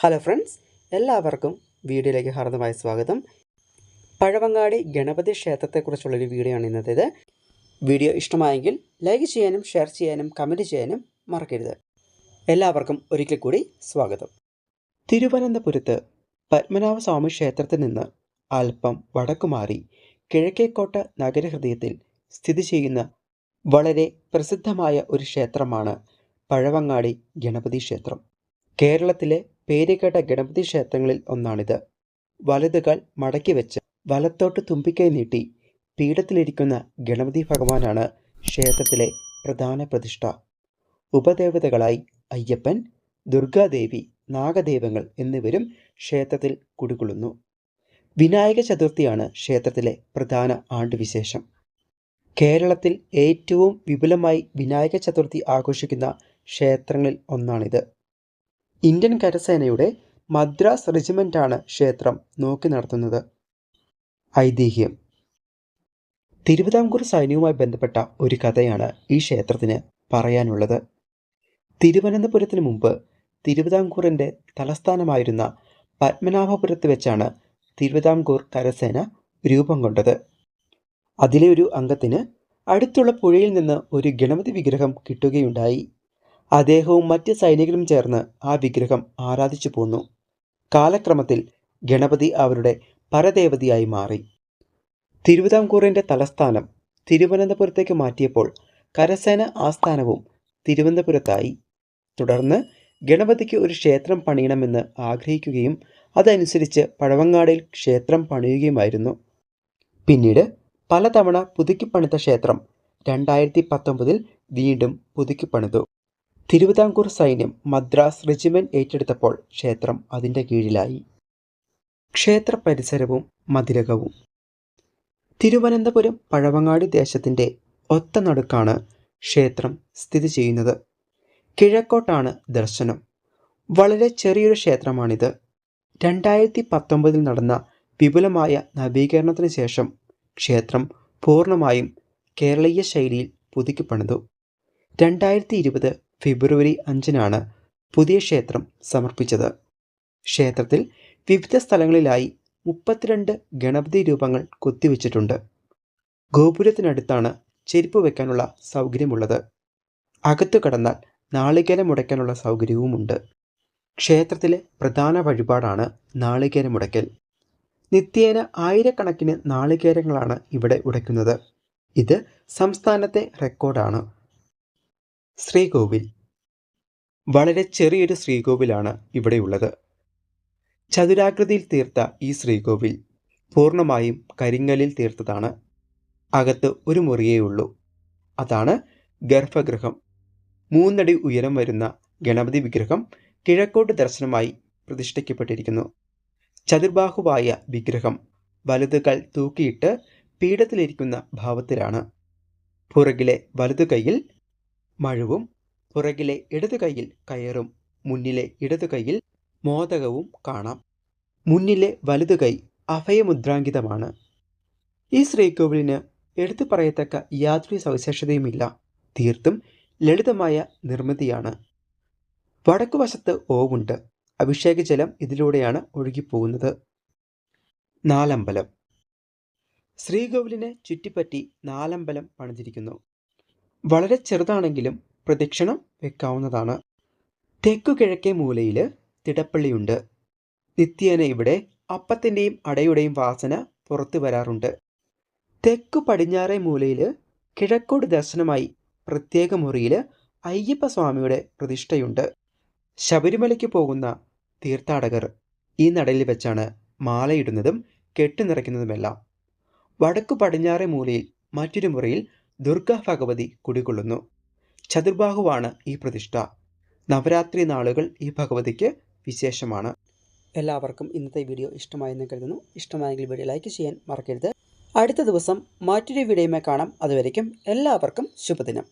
Hello friends, എല്ലാവർക്കും വീഡിയോയിലേക്ക് ഹാർദമായ സ്വാഗതം. പഴവങ്ങാടി ഗണപതി ക്ഷേത്രത്തെക്കുറിച്ചുള്ളൊരു വീഡിയോ ആണ് ഇന്നത്തേത്. വീഡിയോ ഇഷ്ടമായെങ്കിൽ ലൈക്ക് ചെയ്യാനും ഷെയർ ചെയ്യാനും കമൻറ്റ് ചെയ്യാനും മറക്കരുത്. എല്ലാവർക്കും ഒരിക്കൽ കൂടി സ്വാഗതം. തിരുവനന്തപുരത്ത് പത്മനാഭസ്വാമി ക്ഷേത്രത്തിൽ നിന്ന് അല്പം വടക്കുമാറി കിഴക്കേക്കോട്ട നഗരഹൃദയത്തിൽ സ്ഥിതി ചെയ്യുന്ന വളരെ പ്രസിദ്ധമായ ഒരു ക്ഷേത്രമാണ് പഴവങ്ങാടി ഗണപതി ക്ഷേത്രം. കേരളത്തിലെ പേരുകേട്ട ഗണപതി ക്ഷേത്രങ്ങളിൽ ഒന്നാണിത്. വലതുകാൽ മടക്കി വെച്ച് വലത്തോട്ട് തുമ്പിക്കൈ നീട്ടി പീഠത്തിലിരിക്കുന്ന ഗണപതി ഭഗവാനാണ് ക്ഷേത്രത്തിലെ പ്രധാന പ്രതിഷ്ഠ. ഉപദേവതകളായി അയ്യപ്പൻ, ദുർഗാദേവി, നാഗദൈവങ്ങൾ എന്നിവരും ക്ഷേത്രത്തിൽ കുടികൊള്ളുന്നു. വിനായക ചതുർത്ഥിയാണ് ക്ഷേത്രത്തിലെ പ്രധാന ആണ്ടുവിശേഷം. കേരളത്തിൽ ഏറ്റവും വിപുലമായി വിനായക ചതുർത്ഥി ആഘോഷിക്കുന്ന ക്ഷേത്രങ്ങളിൽ ഒന്നാണിത്. ഇന്ത്യൻ കരസേനയുടെ മദ്രാസ് റെജിമെൻ്റാണ് ക്ഷേത്രം നോക്കി നടത്തുന്നത്. ഐതിഹ്യം: തിരുവിതാംകൂർ സൈന്യവുമായി ബന്ധപ്പെട്ട ഒരു കഥയാണ് ഈ ക്ഷേത്രത്തിന് പറയാനുള്ളത്. തിരുവനന്തപുരത്തിന് മുമ്പ് തിരുവിതാംകൂറിൻ്റെ തലസ്ഥാനമായിരുന്ന പത്മനാഭപുരത്ത് വെച്ചാണ് തിരുവിതാംകൂർ കരസേന രൂപം കൊണ്ടത്. അതിലെ ഒരു അംഗത്തിന് അടുത്തുള്ള പുഴയിൽ നിന്ന് ഒരു ഗണപതി വിഗ്രഹം കിട്ടുകയുണ്ടായി. അദ്ദേഹവും മറ്റ് സൈനികരും ചേർന്ന് ആ വിഗ്രഹം ആരാധിച്ചു പോന്നു. കാലക്രമത്തിൽ ഗണപതി അവരുടെ പരദേവതയായി മാറി. തിരുവിതാംകൂറിൻ്റെ തലസ്ഥാനം തിരുവനന്തപുരത്തേക്ക് മാറ്റിയപ്പോൾ കരസേന ആസ്ഥാനവും തിരുവനന്തപുരത്തായി. തുടർന്ന് ഗണപതിക്ക് ഒരു ക്ഷേത്രം പണിയണമെന്ന് ആഗ്രഹിക്കുകയും അതനുസരിച്ച് പഴവങ്ങാടിയിൽ ക്ഷേത്രം പണിയുകയുമായിരുന്നു. പിന്നീട് പലതവണ പുതുക്കിപ്പണിത ക്ഷേത്രം 2019 വീണ്ടും പുതുക്കിപ്പണിതു. തിരുവിതാംകൂർ സൈന്യം മദ്രാസ് റെജിമെൻ്റ് ഏറ്റെടുത്തപ്പോൾ ക്ഷേത്രം അതിൻ്റെ കീഴിലായി. ക്ഷേത്ര പരിസരവും മതിലകവും: തിരുവനന്തപുരം പഴവങ്ങാടി ദേശത്തിൻ്റെ ഒത്ത നടുക്കാണ് ക്ഷേത്രം സ്ഥിതി ചെയ്യുന്നത്. കിഴക്കോട്ടാണ് ദർശനം. വളരെ ചെറിയൊരു ക്ഷേത്രമാണിത്. 2019 നടന്ന വിപുലമായ നവീകരണത്തിന് ശേഷം ക്ഷേത്രം പൂർണ്ണമായും കേരളീയ ശൈലിയിൽ പുതുക്കിപ്പണിതു. 2020 ഫെബ്രുവരി 5 പുതിയ ക്ഷേത്രം സമർപ്പിച്ചത്. ക്ഷേത്രത്തിൽ വിവിധ സ്ഥലങ്ങളിലായി 32 ഗണപതി രൂപങ്ങൾ കൊത്തിവെച്ചിട്ടുണ്ട്. ഗോപുരത്തിനടുത്താണ് ചെരുപ്പ് വയ്ക്കാനുള്ള സൗകര്യമുള്ളത്. അകത്തു കടന്നാൽ നാളികേരം ഉടയ്ക്കാനുള്ള സൗകര്യവുമുണ്ട്. ക്ഷേത്രത്തിലെ പ്രധാന വഴിപാടാണ് നാളികേരം ഉടയ്ക്കൽ. നിത്യേന ആയിരക്കണക്കിന് നാളികേരങ്ങളാണ് ഇവിടെ ഉടയ്ക്കുന്നത്. ഇത് സംസ്ഥാനത്തെ റെക്കോർഡാണ്. ശ്രീകോവിൽ: വളരെ ചെറിയൊരു ശ്രീകോവിലാണ് ഇവിടെയുള്ളത്. ചതുരാകൃതിയിൽ തീർത്ത ഈ ശ്രീകോവിൽ പൂർണ്ണമായും കരിങ്കല്ലിൽ തീർത്തതാണ്. അകത്ത് ഒരു മുറിയേ ഉള്ളൂ. അതാണ് ഗർഭഗൃഹം. 3 അടി ഉയരം വരുന്ന ഗണപതി വിഗ്രഹം കിഴക്കോട്ട് ദർശനമായി പ്രതിഷ്ഠിക്കപ്പെട്ടിരിക്കുന്നു. ചതുർബാഹുവായ വിഗ്രഹം വലതുകാൽ തൂക്കിയിട്ട് പീഠത്തിലിരിക്കുന്ന ഭാവത്തിലാണ്. പുറകിലെ വലതു കൈയിൽ മഴുവും പുറകിലെ ഇടതു കൈയിൽ കയറും മുന്നിലെ ഇടതു കൈയിൽ മോദകവും കാണാം. മുന്നിലെ വലതു കൈ അഭയമുദ്രാങ്കിതമാണ്. ഈ ശ്രീകോവിലിന് എടുത്തു പറയത്തക്ക യാതൊരു സവിശേഷതയുമില്ല. തീർത്തും ലളിതമായ നിർമ്മിതിയാണ്. വടക്കുവശത്ത് ഓവുണ്ട്. അഭിഷേക ജലം ഇതിലൂടെയാണ് ഒഴുകിപ്പോകുന്നത്. നാലമ്പലം: ശ്രീകോവിലിനെ ചുറ്റിപ്പറ്റി നാലമ്പലം പണിതിരിക്കുന്നു. വളരെ ചെറുതാണെങ്കിലും പ്രദക്ഷിണം വെക്കാവുന്നതാണ്. തെക്കു കിഴക്കേ മൂലയിൽ തിടപ്പള്ളിയുണ്ട്. നിത്യേന ഇവിടെ അപ്പത്തിൻ്റെയും അടയുടെയും വാസന പുറത്തു വരാറുണ്ട്. തെക്കു പടിഞ്ഞാറേ മൂലയിൽ കിഴക്കോട് ദർശനമായി പ്രത്യേക മുറിയിൽ അയ്യപ്പസ്വാമിയുടെ പ്രതിഷ്ഠയുണ്ട്. ശബരിമലയ്ക്ക് പോകുന്ന തീർത്ഥാടകർ ഈ നടയിൽ വെച്ചാണ് മാലയിടുന്നതും കെട്ടുനിറയ്ക്കുന്നതുമെല്ലാം. വടക്കു പടിഞ്ഞാറേ മൂലയിൽ മറ്റൊരു മുറിയിൽ ദുർഗാ ഭഗവതി കുടികൊള്ളുന്നു. ചതുർബാഹുവാണ് ഈ പ്രതിഷ്ഠ. നവരാത്രി നാളുകൾ ഈ ഭഗവതിക്ക് വിശേഷമാണ്. എല്ലാവർക്കും ഇന്നത്തെ വീഡിയോ ഇഷ്ടമായെന്ന് കരുതുന്നു. ഇഷ്ടമായെങ്കിൽ വീഡിയോ ലൈക്ക് ചെയ്യാൻ മറക്കരുത്. അടുത്ത ദിവസം മറ്റൊരു വീഡിയോയുമായി കാണാം. അതുവരേക്കും എല്ലാവർക്കും ശുഭദിനം.